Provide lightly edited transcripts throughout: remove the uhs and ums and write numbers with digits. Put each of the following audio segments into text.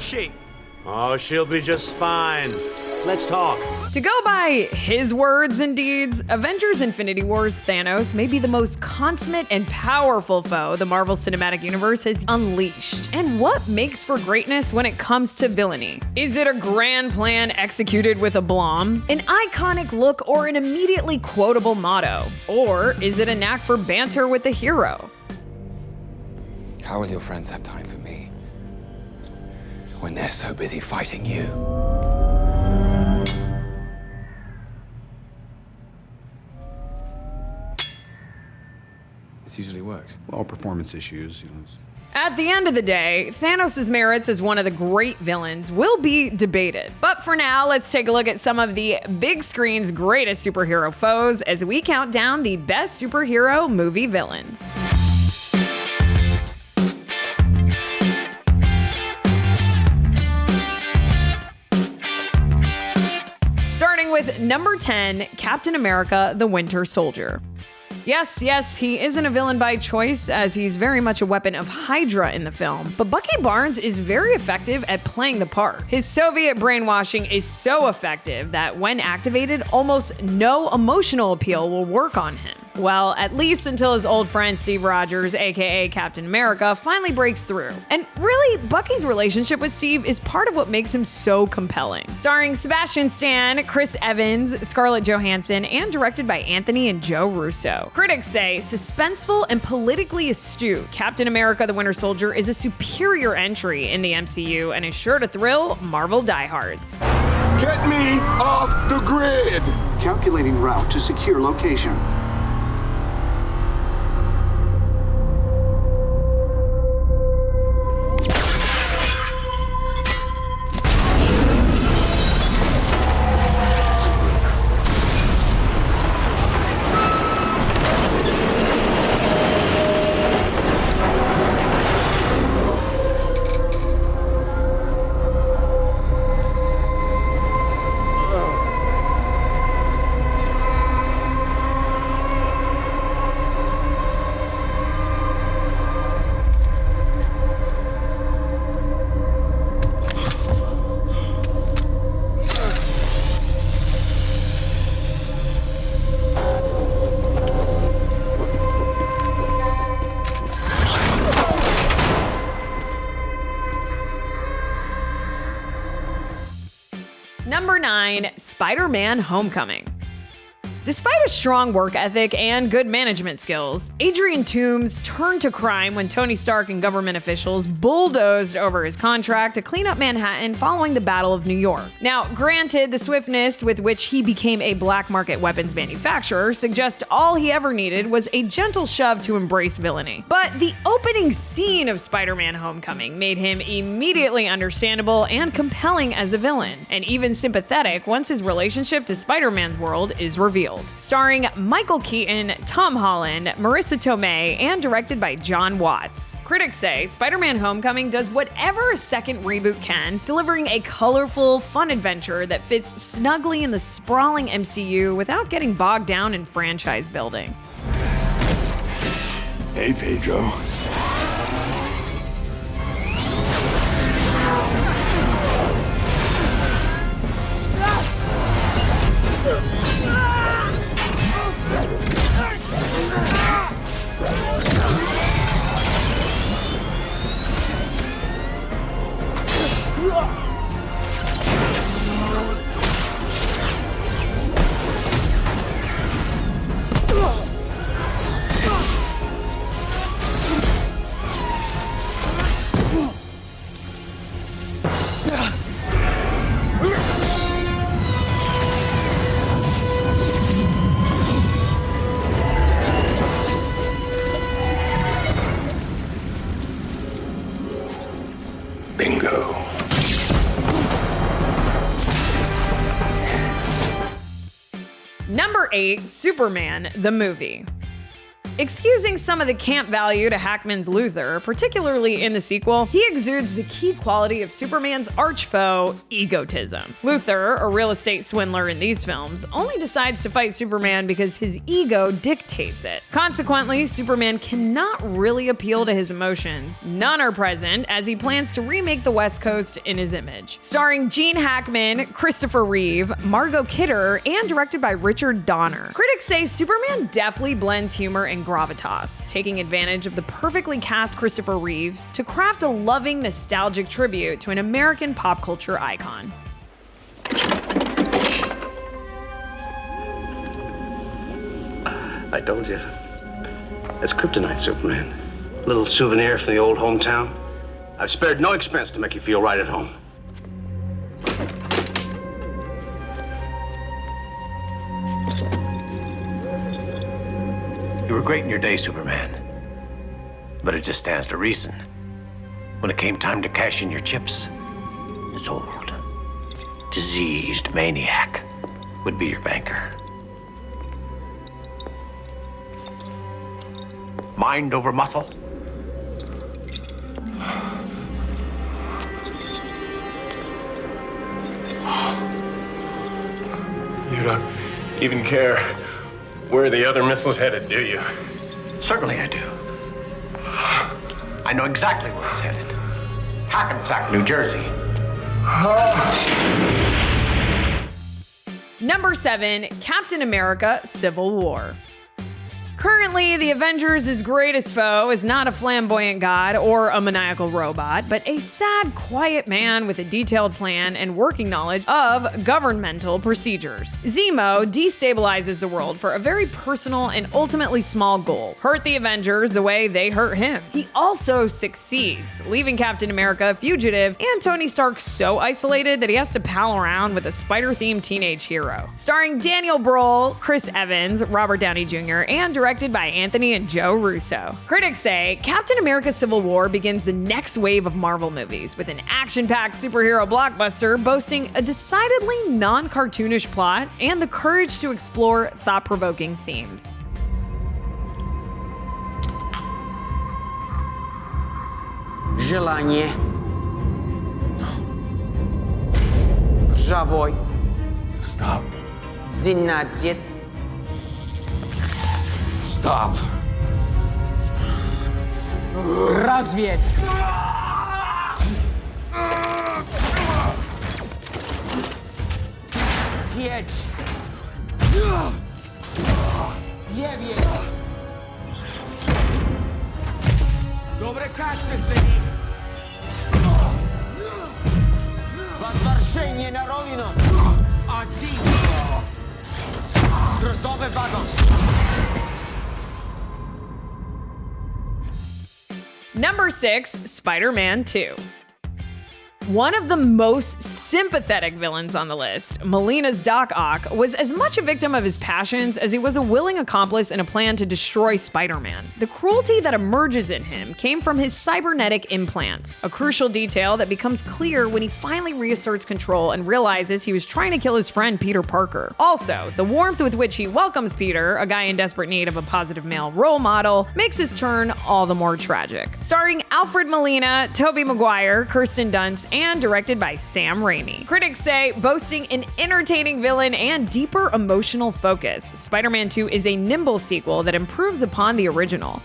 she? Oh, she'll be just fine. Let's talk. To go by his words and deeds, Avengers Infinity War's Thanos may be the most consummate and powerful foe the Marvel Cinematic Universe has unleashed. And what makes for greatness when it comes to villainy? Is it a grand plan executed with aplomb, an iconic look, or an immediately quotable motto? Or is it a knack for banter with the hero? How will your friends have time for me when they're so busy fighting you? This usually works. All performance issues, At the end of the day, Thanos' merits as one of the great villains will be debated. But for now, let's take a look at some of the big screen's greatest superhero foes as we count down the best superhero movie villains. Starting with number 10, Captain America, the Winter Soldier. Yes, he isn't a villain by choice, as he's very much a weapon of Hydra in the film, but Bucky Barnes is very effective at playing the part. His Soviet brainwashing is so effective that when activated, almost no emotional appeal will work on him. Well, at least until his old friend Steve Rogers, aka Captain America, finally breaks through. And really, Bucky's relationship with Steve is part of what makes him so compelling. Starring Sebastian Stan, Chris Evans, Scarlett Johansson, and directed by Anthony and Joe Russo. Critics say suspenseful and politically astute, Captain America the Winter Soldier is a superior entry in the MCU and is sure to thrill Marvel diehards. Get me off the grid! Calculating route to secure location. Number 9, Spider-Man: Homecoming. Despite a strong work ethic and good management skills, Adrian Toomes turned to crime when Tony Stark and government officials bulldozed over his contract to clean up Manhattan following the Battle of New York. Now, granted, the swiftness with which he became a black market weapons manufacturer suggests all he ever needed was a gentle shove to embrace villainy. But the opening scene of Spider-Man: Homecoming made him immediately understandable and compelling as a villain, and even sympathetic once his relationship to Spider-Man's world is revealed. Starring Michael Keaton, Tom Holland, Marissa Tomei, and directed by John Watts. Critics say Spider-Man: Homecoming does whatever a second reboot can, delivering a colorful, fun adventure that fits snugly in the sprawling MCU without getting bogged down in franchise building. Hey, Pedro. Bingo. Number 8, Superman, the movie. Excusing some of the camp value to Hackman's Luthor, particularly in the sequel, he exudes the key quality of Superman's arch foe, egotism. Luthor, a real estate swindler in these films, only decides to fight Superman because his ego dictates it. Consequently, Superman cannot really appeal to his emotions. None are present as he plans to remake the West Coast in his image. Starring Gene Hackman, Christopher Reeve, Margot Kidder, and directed by Richard Donner. Critics say Superman deftly blends humor and gravitas, taking advantage of the perfectly cast Christopher Reeve to craft a loving, nostalgic tribute to an American pop culture icon. I told you. It's kryptonite, Superman. A little souvenir from the old hometown. I've spared no expense to make you feel right at home. You were great in your day, Superman. But it just stands to reason. When it came time to cash in your chips, this old, diseased maniac would be your banker. Mind over muscle? You don't even care where the other missile's headed, do you? Certainly I do. I know exactly where it's headed. Hackensack, New Jersey. Number 7, Captain America: Civil War. Currently, the Avengers' greatest foe is not a flamboyant god or a maniacal robot, but a sad, quiet man with a detailed plan and working knowledge of governmental procedures. Zemo destabilizes the world for a very personal and ultimately small goal: hurt the Avengers the way they hurt him. He also succeeds, leaving Captain America a fugitive and Tony Stark so isolated that he has to pal around with a spider-themed teenage hero. Starring Daniel Bruhl, Chris Evans, Robert Downey Jr., and directed by Anthony and Joe Russo. Critics say Captain America: Civil War begins the next wave of Marvel movies with an action-packed superhero blockbuster boasting a decidedly non-cartoonish plot and the courage to explore thought-provoking themes. Желание. Ржавой. Stop. 12. Stop. Разведь. 5. 9. Dobre kacete. Возвращение на родину. 1. Грузовый вагон. Number 6, Spider-Man 2. One of the most sympathetic villains on the list, Molina's Doc Ock, was as much a victim of his passions as he was a willing accomplice in a plan to destroy Spider-Man. The cruelty that emerges in him came from his cybernetic implants, a crucial detail that becomes clear when he finally reasserts control and realizes he was trying to kill his friend Peter Parker. Also, the warmth with which he welcomes Peter, a guy in desperate need of a positive male role model, makes his turn all the more tragic. Starring Alfred Molina, Tobey Maguire, Kirsten Dunst, and directed by Sam Raimi. Critics say, boasting an entertaining villain and deeper emotional focus, Spider-Man 2 is a nimble sequel that improves upon the original.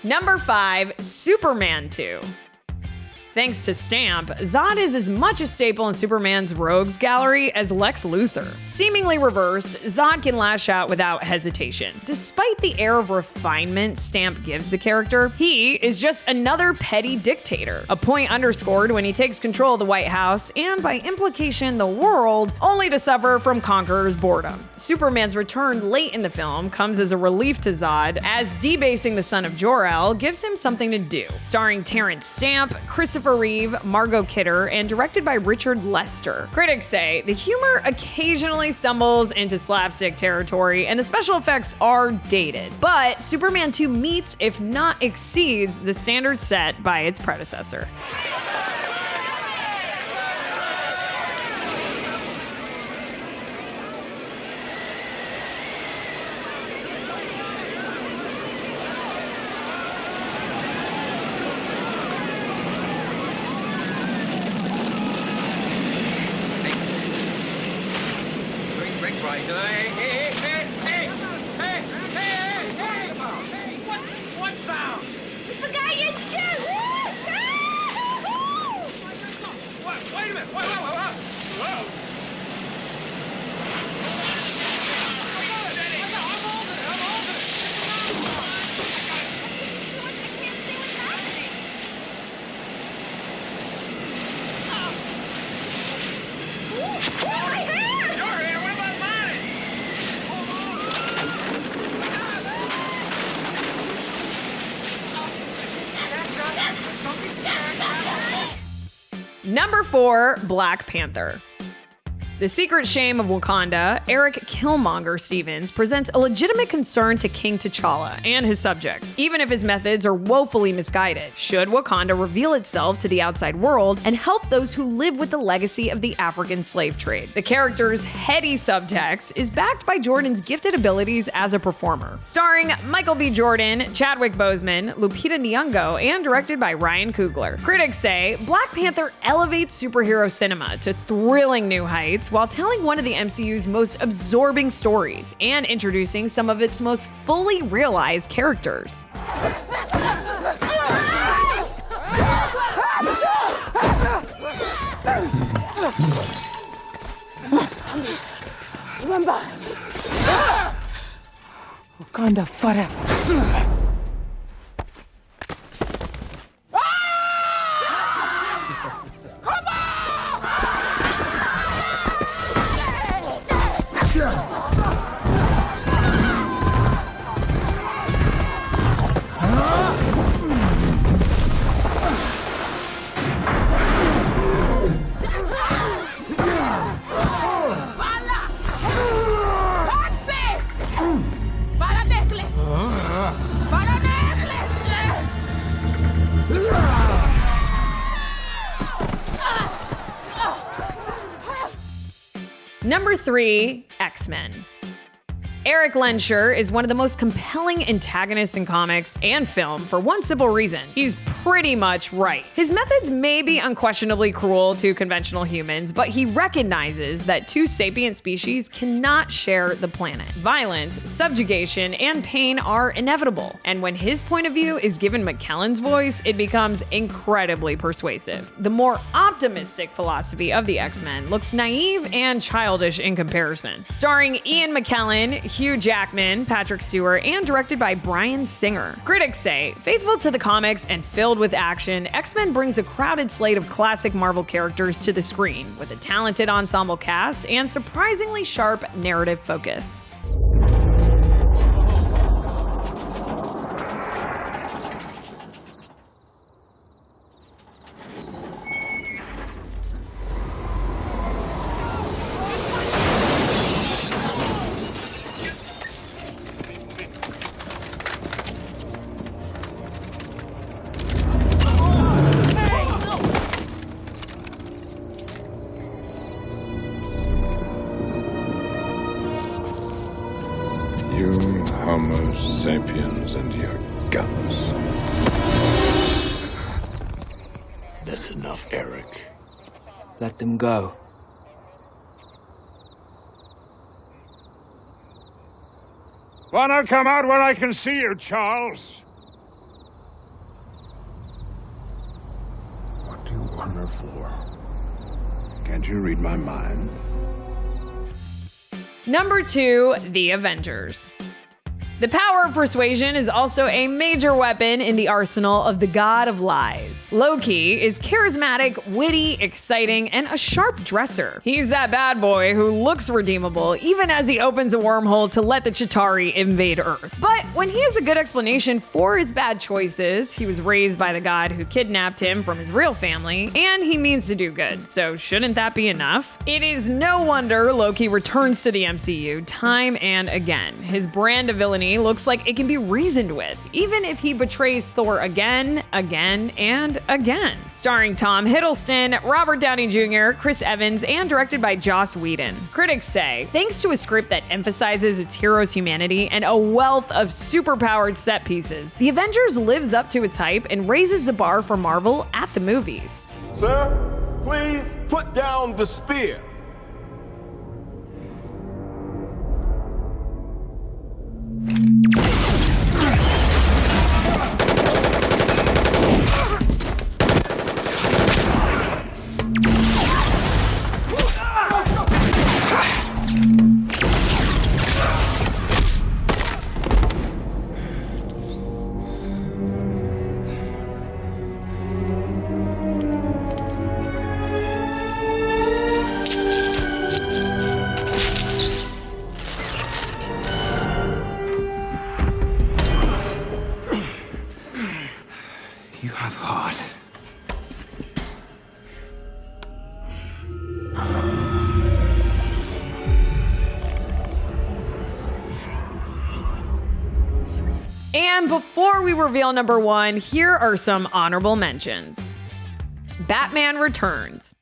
Number 5, Superman 2. Thanks to Stamp, Zod is as much a staple in Superman's rogues gallery as Lex Luthor. Seemingly reversed, Zod can lash out without hesitation. Despite the air of refinement Stamp gives the character, he is just another petty dictator, a point underscored when he takes control of the White House and, by implication, the world, only to suffer from Conqueror's boredom. Superman's return late in the film comes as a relief to Zod, as debasing the son of Jor-El gives him something to do. Starring Terrence Stamp, Christopher Reeve, Margot Kidder, and directed by Richard Lester. Critics say the humor occasionally stumbles into slapstick territory and the special effects are dated, but Superman 2 meets, if not exceeds, the standard set by its predecessor. What sound? You forgot your chest! Wait a minute! Whoa! Number 4, Black Panther. The Secret Shame of Wakanda, Eric Killmonger Stevens presents a legitimate concern to King T'Challa and his subjects, even if his methods are woefully misguided. Should Wakanda reveal itself to the outside world and help those who live with the legacy of the African slave trade? The character's heady subtext is backed by Jordan's gifted abilities as a performer. Starring Michael B. Jordan, Chadwick Boseman, Lupita Nyong'o, and directed by Ryan Coogler. Critics say Black Panther elevates superhero cinema to thrilling new heights while telling one of the MCU's most absorbing stories and introducing some of its most fully realized characters. Wakanda forever. Number 3, X-Men. Eric Lehnsherr is one of the most compelling antagonists in comics and film for one simple reason. He's pretty much right. His methods may be unquestionably cruel to conventional humans, but he recognizes that two sapient species cannot share the planet. Violence, subjugation, and pain are inevitable, and when his point of view is given McKellen's voice, it becomes incredibly persuasive. The more optimistic philosophy of the X-Men looks naive and childish in comparison. Starring Ian McKellen, Hugh Jackman, Patrick Stewart, and directed by Bryan Singer. Critics say, faithful to the comics and filled with action, X-Men brings a crowded slate of classic Marvel characters to the screen, with a talented ensemble cast and surprisingly sharp narrative focus. You Homo sapiens and your guns. That's enough, Eric. Let them go. Wanna come out where I can see you, Charles? What do you want her for? Can't you read my mind? Number 2, The Avengers. The power of persuasion is also a major weapon in the arsenal of the god of lies. Loki is charismatic, witty, exciting, and a sharp dresser. He's that bad boy who looks redeemable even as he opens a wormhole to let the Chitauri invade Earth. But when he has a good explanation for his bad choices, he was raised by the god who kidnapped him from his real family, and he means to do good, so shouldn't that be enough? It is no wonder Loki returns to the MCU time and again. His brand of villainy looks like it can be reasoned with, even if he betrays Thor again, and again. Starring Tom Hiddleston, Robert Downey Jr., Chris Evans, and directed by Joss Whedon. Critics say, thanks to a script that emphasizes its hero's humanity and a wealth of superpowered set pieces, The Avengers lives up to its hype and raises the bar for Marvel at the movies. Sir, please put down the spear. You have heart. And before we reveal number 1, here are some honorable mentions. Batman Returns.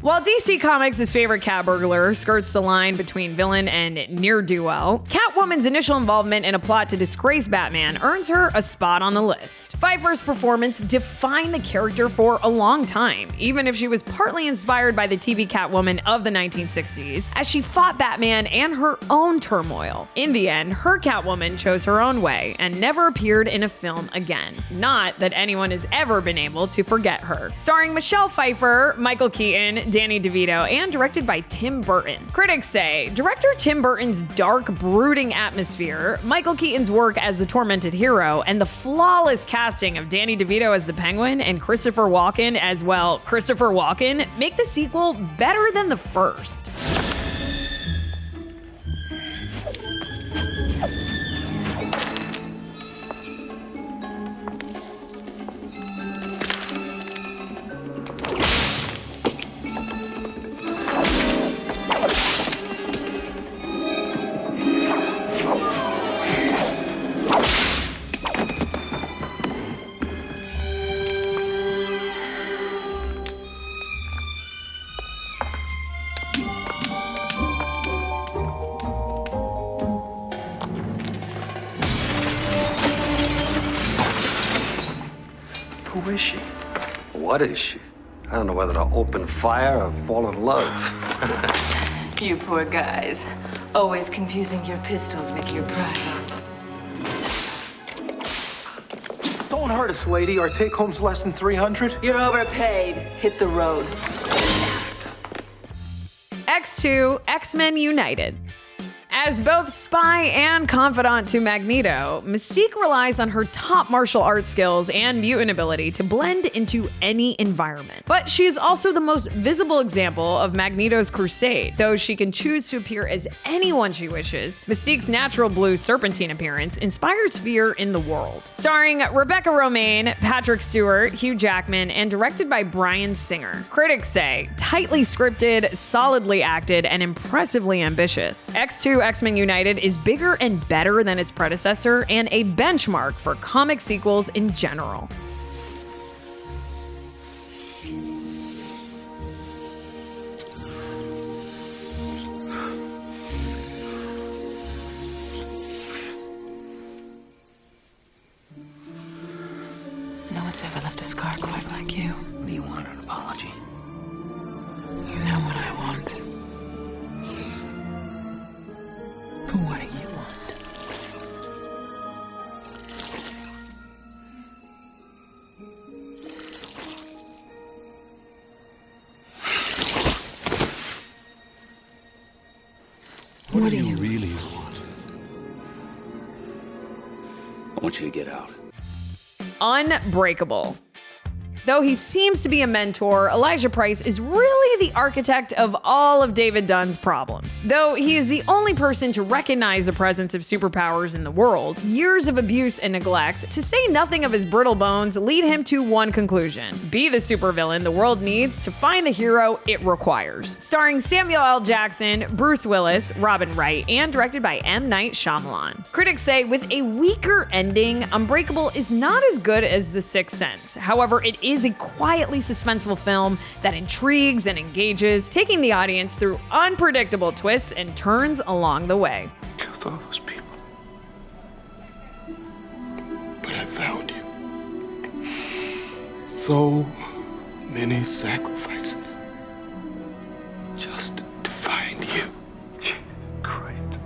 While DC Comics' favorite cat burglar skirts the line between villain and ne'er-do-well, Catwoman's initial involvement in a plot to disgrace Batman earns her a spot on the list. Pfeiffer's performance defined the character for a long time, even if she was partly inspired by the TV Catwoman of the 1960s, as she fought Batman and her own turmoil. In the end, her Catwoman chose her own way and never appeared in a film again. Not that anyone has ever been able to forget her. Starring Michelle Pfeiffer, Michael Keaton, Danny DeVito, and directed by Tim Burton. Critics say, director Tim Burton's dark, brooding atmosphere, Michael Keaton's work as the tormented hero, and the flawless casting of Danny DeVito as the Penguin and Christopher Walken as, well, Christopher Walken, make the sequel better than the first. Who is she? What is she? I don't know whether to open fire or fall in love. You poor guys. Always confusing your pistols with your privates. Don't hurt us, lady. Our take-home's less than 300. You're overpaid. Hit the road. X2, X-Men United. As both spy and confidant to Magneto, Mystique relies on her top martial arts skills and mutant ability to blend into any environment. But she is also the most visible example of Magneto's crusade. Though she can choose to appear as anyone she wishes, Mystique's natural blue serpentine appearance inspires fear in the world. Starring Rebecca Romijn, Patrick Stewart, Hugh Jackman, and directed by Bryan Singer. Critics say, tightly scripted, solidly acted, and impressively ambitious. X2 X-Men United is bigger and better than its predecessor and a benchmark for comic sequels in general. No one's ever left a scar quite like you. What do you want, an apology? You know what I want. But what do you want? What do you really want? I want you to get out. Unbreakable. Though he seems to be a mentor, Elijah Price is really the architect of all of David Dunn's problems. Though he is the only person to recognize the presence of superpowers in the world, years of abuse and neglect, to say nothing of his brittle bones, lead him to one conclusion: be the supervillain the world needs to find the hero it requires. Starring Samuel L. Jackson, Bruce Willis, Robin Wright, and directed by M. Night Shyamalan. Critics say with a weaker ending, Unbreakable is not as good as The Sixth Sense. However, it is a quietly suspenseful film that intrigues and engages, taking the audience through unpredictable twists and turns along the way. Killed all those people. But I found you. So many sacrifices. Just to find you. Jesus Christ.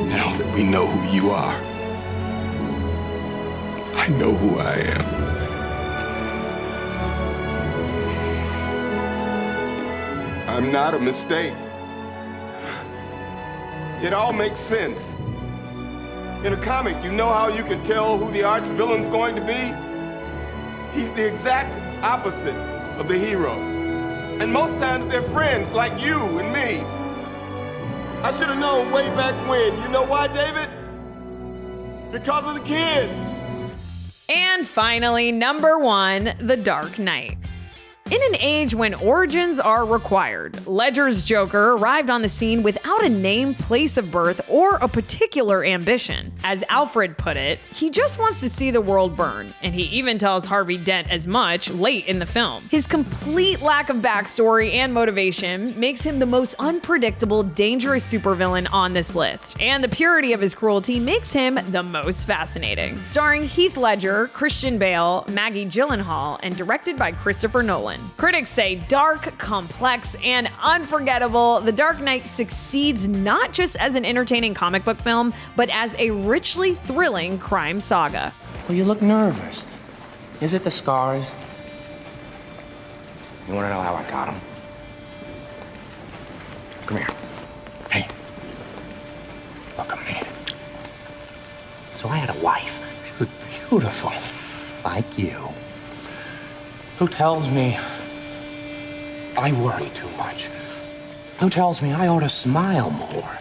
Now that we know who you are, I know who I am. I'm not a mistake. It all makes sense. In a comic, you know how you can tell who the arch villain's going to be? He's the exact opposite of the hero. And most times they're friends like you and me. I should have known way back when. You know why, David? Because of the kids. And finally, number 1, The Dark Knight. In an age when origins are required, Ledger's Joker arrived on the scene without a name, place of birth, or a particular ambition. As Alfred put it, he just wants to see the world burn, and he even tells Harvey Dent as much late in the film. His complete lack of backstory and motivation makes him the most unpredictable, dangerous supervillain on this list, and the purity of his cruelty makes him the most fascinating. Starring Heath Ledger, Christian Bale, Maggie Gyllenhaal, and directed by Christopher Nolan. Critics say dark, complex, and unforgettable, The Dark Knight succeeds not just as an entertaining comic book film, but as a richly thrilling crime saga. Well, you look nervous. Is it the scars? You want to know how I got them? Come here. Hey. Look at me. So I had a wife, beautiful, like you, who tells me I worry too much, who tells me I ought to smile more,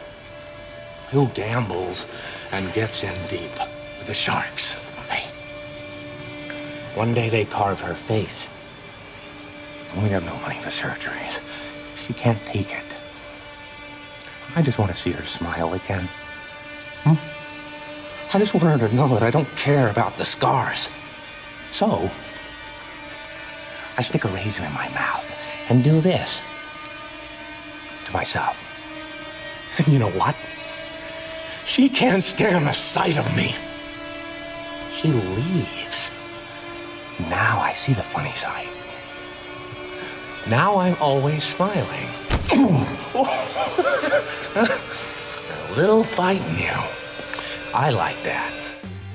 who gambles and gets in deep with the sharks. Hey, one day they carve her face. We have no money for surgeries. She can't take it. I just want to see her smile again. I just want her to know that I don't care about the scars. So I stick a razor in my mouth and do this to myself. And you know what? She can't stand the sight of me. She leaves. Now I see the funny side. Now I'm always smiling. A little fight in you. I like that.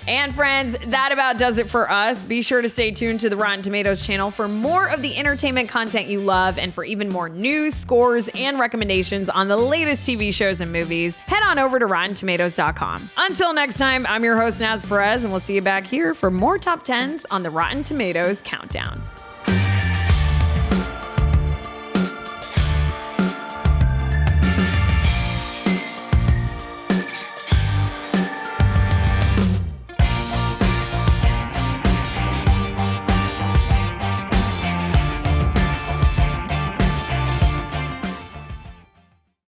And friends, that about does it for us. Be sure to stay tuned to the Rotten Tomatoes channel for more of the entertainment content you love, and for even more news, scores, and recommendations on the latest TV shows and movies, head on over to RottenTomatoes.com. Until next time, I'm your host, Naz Perez, and we'll see you back here for more Top 10s on the Rotten Tomatoes Countdown.